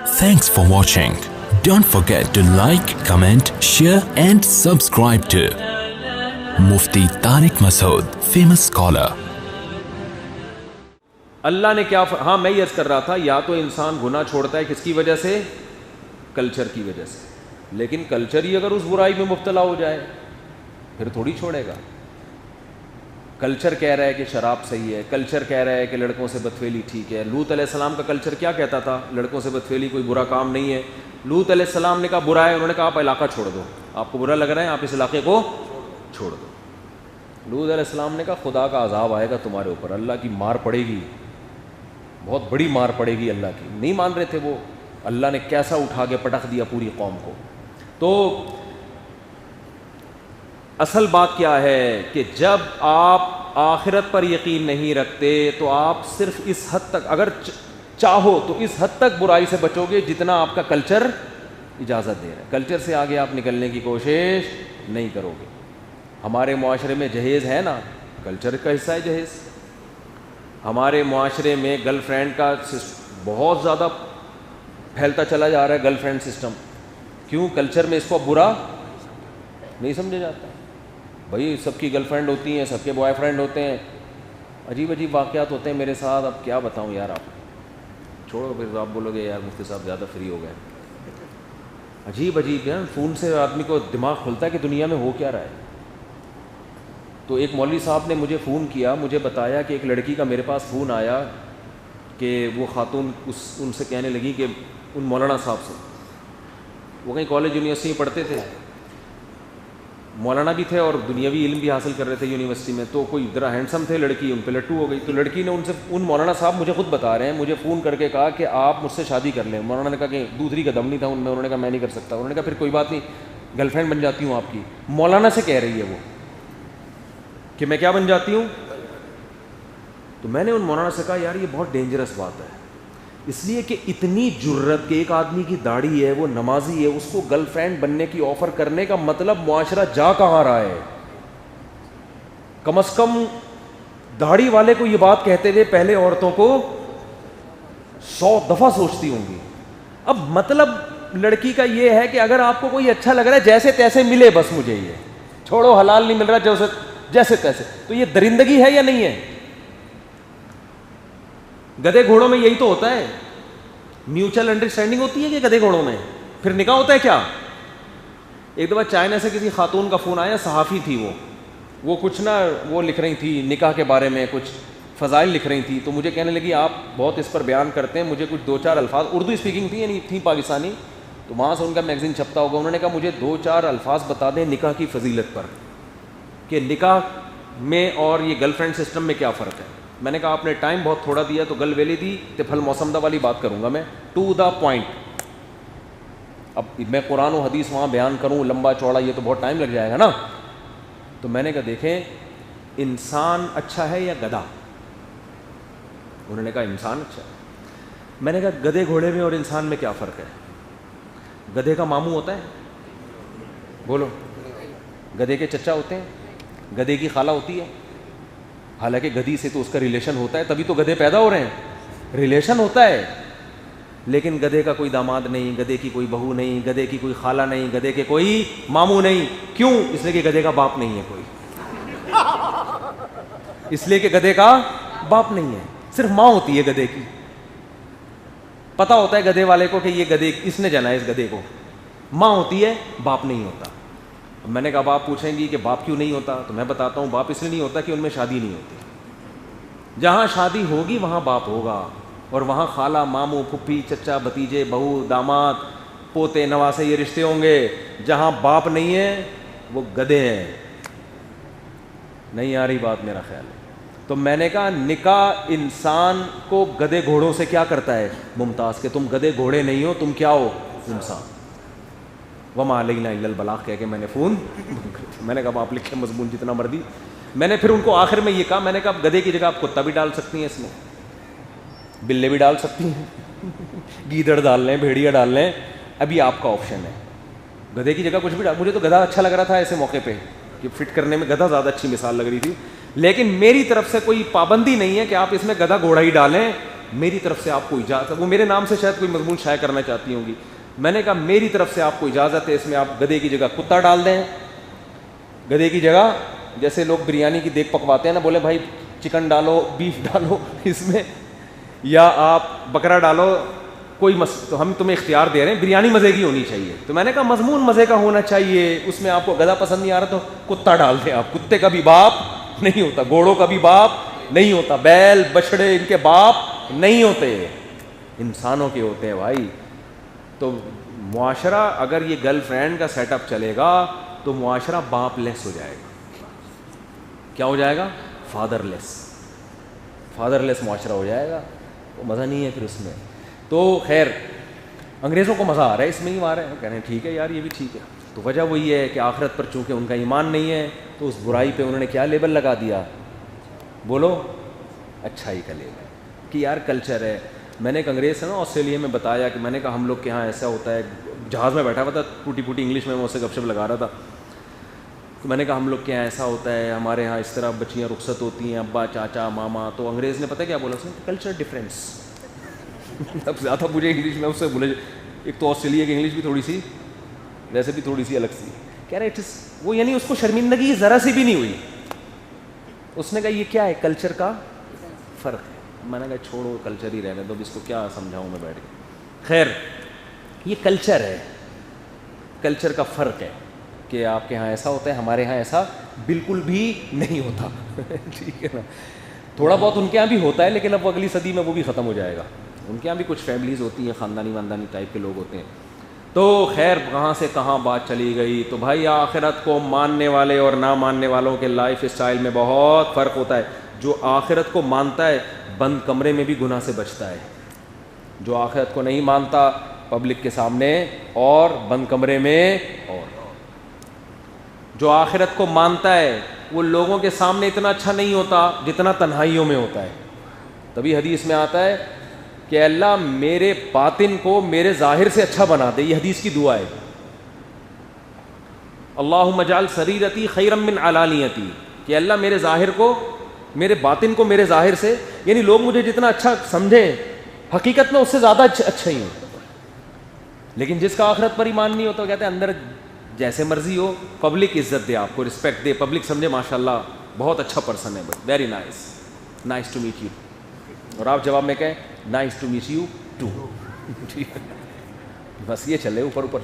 Thanks for watching. Don't forget to like, comment, share and subscribe to Mufti Tariq Masood, famous scholar. اللہ نے کیا ہاں میں یہ عرض کر رہا تھا یا تو انسان گناہ چھوڑتا ہے کس کی وجہ سے؟ کلچر کی وجہ سے. لیکن کلچر ہی اگر اس برائی میں مبتلا ہو جائے پھر تھوڑی چھوڑے گا. کلچر کہہ رہا ہے کہ شراب صحیح ہے, کلچر کہہ رہا ہے کہ لڑکوں سے بدفعلی ٹھیک ہے. لوط علیہ السلام کا کلچر کیا کہتا تھا؟ لڑکوں سے بدفعلی کوئی برا کام نہیں ہے. لوط علیہ السلام نے کہا برا ہے, انہوں نے کہا آپ علاقہ چھوڑ دو, آپ کو برا لگ رہا ہے آپ اس علاقے کو چھوڑ دو. لوط علیہ السلام نے کہا خدا کا عذاب آئے گا تمہارے اوپر, اللہ کی مار پڑے گی, بہت بڑی مار پڑے گی اللہ کی. نہیں مان رہے تھے وہ, اللہ نے کیسا اٹھا کے پٹخ دیا پوری قوم کو. تو اصل بات کیا ہے کہ جب آپ آخرت پر یقین نہیں رکھتے تو آپ صرف اس حد تک, اگر چاہو تو اس حد تک برائی سے بچو گے جتنا آپ کا کلچر اجازت دے رہا ہے. کلچر سے آگے آپ نکلنے کی کوشش نہیں کرو گے. ہمارے معاشرے میں جہیز ہے نا, کلچر کا حصہ ہے جہیز. ہمارے معاشرے میں گرل فرینڈ کا بہت زیادہ پھیلتا چلا جا رہا ہے, گرل فرینڈ سسٹم. کیوں؟ کلچر میں اس کو برا نہیں سمجھا جاتا. بھائی سب کی گرل فرینڈ ہوتی ہیں, سب کے بوائے فرینڈ ہوتے ہیں, عجیب عجیب واقعات ہوتے ہیں میرے ساتھ. اب کیا بتاؤں یار, آپ چھوڑو, پھر آپ بولو گے یار مفتی صاحب زیادہ فری ہو گئے. عجیب عجیب ہے, فون سے آدمی کو دماغ کھلتا ہے کہ دنیا میں ہو کیا رہا ہے. تو ایک مولوی صاحب نے مجھے فون کیا, مجھے بتایا کہ ایک لڑکی کا میرے پاس فون آیا کہ وہ خاتون ان سے کہنے لگی کہ ان مولانا صاحب سے, وہ کہیں کالج یونیورسٹی میں پڑھتے تھے, مولانا بھی تھے اور دنیاوی علم بھی حاصل کر رہے تھے یونیورسٹی میں. تو کوئی ذرا ہینڈسم تھے, لڑکی ان پہ لٹو ہو گئی. تو لڑکی نے ان مولانا صاحب مجھے خود بتا رہے ہیں, مجھے فون کر کے کہا کہ آپ مجھ سے شادی کر لیں. مولانا نے کہا کہ دوسری کا دم نہیں تھا ان میں, انہوں نے کہا میں نہیں کر سکتا. انہوں نے کہا پھر کوئی بات نہیں, گرل فرینڈ بن جاتی ہوں آپ کی. مولانا سے کہہ رہی ہے وہ کہ میں کیا بن جاتی ہوں. تو میں نے ان مولانا سے کہا یار یہ بہت ڈینجرس بات ہے, اس لیے کہ اتنی جرت کہ ایک آدمی کی داڑھی ہے, وہ نمازی ہے, اس کو گرل فرینڈ بننے کی آفر کرنے کا مطلب معاشرہ جا کہاں رہا ہے. کم از کم داڑھی والے کو یہ بات کہتے ہوئے پہلے عورتوں کو 100 دفعہ سوچتی ہوں گی. اب مطلب لڑکی کا یہ ہے کہ اگر آپ کو کوئی اچھا لگ رہا ہے جیسے تیسے ملے بس, مجھے یہ چھوڑو, حلال نہیں مل رہا جیسے تیسے. تو یہ درندگی ہے یا نہیں ہے؟ گدھے گھوڑوں میں یہی تو ہوتا ہے, میوچل انڈرسٹینڈنگ ہوتی ہے کہ گدھے گھوڑوں میں پھر نکاح ہوتا ہے کیا. ایک دفعہ چائنا سے کسی خاتون کا فون آیا, صحافی تھی وہ کچھ نا وہ لکھ رہی تھی نکاح کے بارے میں, کچھ فضائل لکھ رہی تھی. تو مجھے کہنے لگی آپ بہت اس پر بیان کرتے ہیں, مجھے کچھ 2-4 الفاظ, اردو اسپیکنگ تھی یعنی تھی پاکستانی, تو وہاں سے ان کا میگزین چھپتا ہوگا. انہوں نے کہا مجھے 2-4 الفاظ بتا دیں نکاح کی فضیلت پر, کہ نکاح میں اور یہ گرل فرینڈ سسٹم میں کیا فرق ہے. میں نے کہا آپ نے ٹائم بہت تھوڑا دیا تو گل ویلی دی تے پھل موسم دا والی بات کروں گا میں, ٹو دا پوائنٹ. اب میں قرآن و حدیث وہاں بیان کروں لمبا چوڑا, یہ تو بہت ٹائم لگ جائے گا نا. تو میں نے کہا دیکھیں انسان اچھا ہے یا گدھا؟ انہوں نے کہا انسان اچھا ہے. میں نے کہا گدھے گھوڑے میں اور انسان میں کیا فرق ہے؟ گدھے کا ماموں ہوتا ہے, بولو, گدھے کے چچا ہوتے ہیں, گدھے کی خالہ ہوتی ہے. حالانکہ گدھی سے تو اس کا ریلیشن ہوتا ہے, تبھی تو گدھے پیدا ہو رہے ہیں, ریلیشن ہوتا ہے. لیکن گدھے کا کوئی داماد نہیں, گدھے کی کوئی بہو نہیں, گدھے کی کوئی خالہ نہیں, گدھے کے کوئی ماموں نہیں. کیوں؟ اس لیے کہ گدھے کا باپ نہیں ہے کوئی. اس لیے کہ گدھے کا باپ نہیں ہے, صرف ماں ہوتی ہے گدھے کی. پتہ ہوتا ہے گدھے والے کو کہ یہ گدھے اس نے جنا ہے, اس گدھے کو. ماں ہوتی ہے, باپ نہیں ہوتا. میں نے کہا باپ پوچھیں گی کہ باپ کیوں نہیں ہوتا, تو میں بتاتا ہوں باپ اس لیے نہیں ہوتا کہ ان میں شادی نہیں ہوتی. جہاں شادی ہوگی وہاں باپ ہوگا, اور وہاں خالہ, ماموں, پھپھی, چچا, بھتیجے, بہو, داماد, پوتے, نواسے, یہ رشتے ہوں گے. جہاں باپ نہیں ہے وہ گدھے ہیں. نہیں آ رہی بات میرا خیال ہے. تو میں نے کہا نکاح انسان کو گدھے گھوڑوں سے کیا کرتا ہے ممتاز, کہ تم گدھے گھوڑے نہیں ہو, تم کیا ہو, انسان. وما علینا الا البلاغ کہہ کے میں نے فون میں نے کہا آپ لکھیں مضمون جتنا مرضی. میں نے پھر ان کو آخر میں یہ کہا, میں نے کہا گدھے کی جگہ آپ کتا بھی ڈال سکتی ہیں اس میں, بلے بھی ڈال سکتی ہیں, گیدڑ ڈال لیں, بھیڑیا ڈال لیں, ابھی آپ کا آپشن ہے. گدھے کی جگہ کچھ بھی ڈال. مجھے تو گدھا اچھا لگ رہا تھا ایسے موقع پہ, کہ فٹ کرنے میں گدھا زیادہ اچھی مثال لگ رہی تھی. لیکن میری طرف سے کوئی پابندی نہیں ہے کہ آپ اس میں گدھا گھوڑا ہی ڈالیں, میری طرف سے آپ کو اجازت ہے. وہ میرے نام سے شاید کوئی مضمون شائع کرنا چاہتی ہوں گی. میں نے کہا میری طرف سے آپ کو اجازت ہے, اس میں آپ گدھے کی جگہ کتا ڈال دیں, گدھے کی جگہ جیسے لوگ بریانی کی دیکھ پکواتے ہیں نا, بولے بھائی چکن ڈالو, بیف ڈالو اس میں, یا آپ بکرا ڈالو, تو ہم تمہیں اختیار دے رہے ہیں, بریانی مزے کی ہونی چاہیے. تو میں نے کہا مضمون مزے کا ہونا چاہیے, اس میں آپ کو گدھا پسند نہیں آ رہا تو کتا ڈال دیں آپ. کتے کا بھی باپ نہیں ہوتا, گھوڑوں کا بھی باپ نہیں ہوتا, بیل بچڑے ان کے باپ نہیں ہوتے, انسانوں کے ہوتے ہیں بھائی. تو معاشرہ اگر یہ گرل فرینڈ کا سیٹ اپ چلے گا تو معاشرہ باپ لیس ہو جائے گا. کیا ہو جائے گا؟ فادر لیس معاشرہ ہو جائے گا. تو مزہ نہیں ہے پھر اس میں. تو خیر انگریزوں کو مزہ آ رہا ہے اس میں ہی, آ رہا ہے, کہہ رہے ہیں ٹھیک ہے یار یہ بھی ٹھیک ہے. تو وجہ وہی ہے کہ آخرت پر چونکہ ان کا ایمان نہیں ہے تو اس برائی پہ انہوں نے کیا لیبل لگا دیا؟ بولو, اچھائی کا لیبل کہ یار کلچر ہے. میں نے ایک انگریز سے نا آسٹریلیا میں بتایا کہ میں نے کہا ہم لوگ کے یہاں ایسا ہوتا ہے, جہاز میں بیٹھا ہوا تھا, ٹوٹی پوٹی انگلش میں اس سے گپ شپ لگا رہا تھا. تو میں نے کہا ہم لوگ کے یہاں ایسا ہوتا ہے, ہمارے یہاں اس طرح بچیاں رخصت ہوتی ہیں, ابا چاچا ماما. تو انگریز نے پتہ کیا بولا اس نے؟ Culture difference. اب زیادہ مجھے انگلش میں اس سے بولے, ایک تو آسٹریلیا کی انگلش بھی تھوڑی سی ویسے بھی تھوڑی سی الگ سی, کہہ رہے وہ یعنی اس کو شرمندگی ذرا سی بھی نہیں ہوئی. اس نے کہا یہ کیا ہے؟ کلچر کا فرق ہے. میں نے کہا چھوڑو کلچر ہی رہنے دو, اس کو کیا سمجھاؤں میں بیٹھ کے. خیر یہ کلچر ہے, کلچر کا فرق ہے کہ آپ کے ہاں ایسا ہوتا ہے, ہمارے ہاں ایسا بالکل بھی نہیں ہوتا. ٹھیک ہے نا, تھوڑا بہت ان کے یہاں بھی ہوتا ہے لیکن اب وہ اگلی صدی میں وہ بھی ختم ہو جائے گا. ان کے یہاں بھی کچھ فیملیز ہوتی ہیں, خاندانی ٹائپ کے لوگ ہوتے ہیں. تو خیر کہاں سے کہاں بات چلی گئی. تو بھائی آخرت کو ماننے والے اور نہ ماننے والوں کے لائف اسٹائل میں بہت فرق ہوتا ہے. جو آخرت کو مانتا ہے بند کمرے میں بھی گناہ سے بچتا ہے, جو آخرت کو نہیں مانتا پبلک کے سامنے اور بند کمرے میں اور. جو آخرت کو مانتا ہے وہ لوگوں کے سامنے اتنا اچھا نہیں ہوتا جتنا تنہائیوں میں ہوتا ہے. تبھی حدیث میں آتا ہے کہ اللہ میرے باطن کو میرے ظاہر سے اچھا بنا دے. یہ حدیث کی دعا ہے, اللہم اجعل سریرتی خیرا من علانیتی, کہ اللہ میرے ظاہر کو, میرے باطن کو میرے ظاہر سے, یعنی لوگ مجھے جتنا اچھا سمجھیں حقیقت میں اس سے زیادہ اچھا ہی ہوں. لیکن جس کا آخرت پر ایمان نہیں ہوتا, کہتے ہیں اندر جیسے مرضی ہو, پبلک عزت دے, آپ کو رسپیکٹ دے, پبلک سمجھے ماشاءاللہ بہت اچھا پرسن ہے, very nice, nice to meet you, اور آپ جواب میں کہیں nice to meet you too. ٹھیک ہے, بس یہ چلے اوپر اوپر.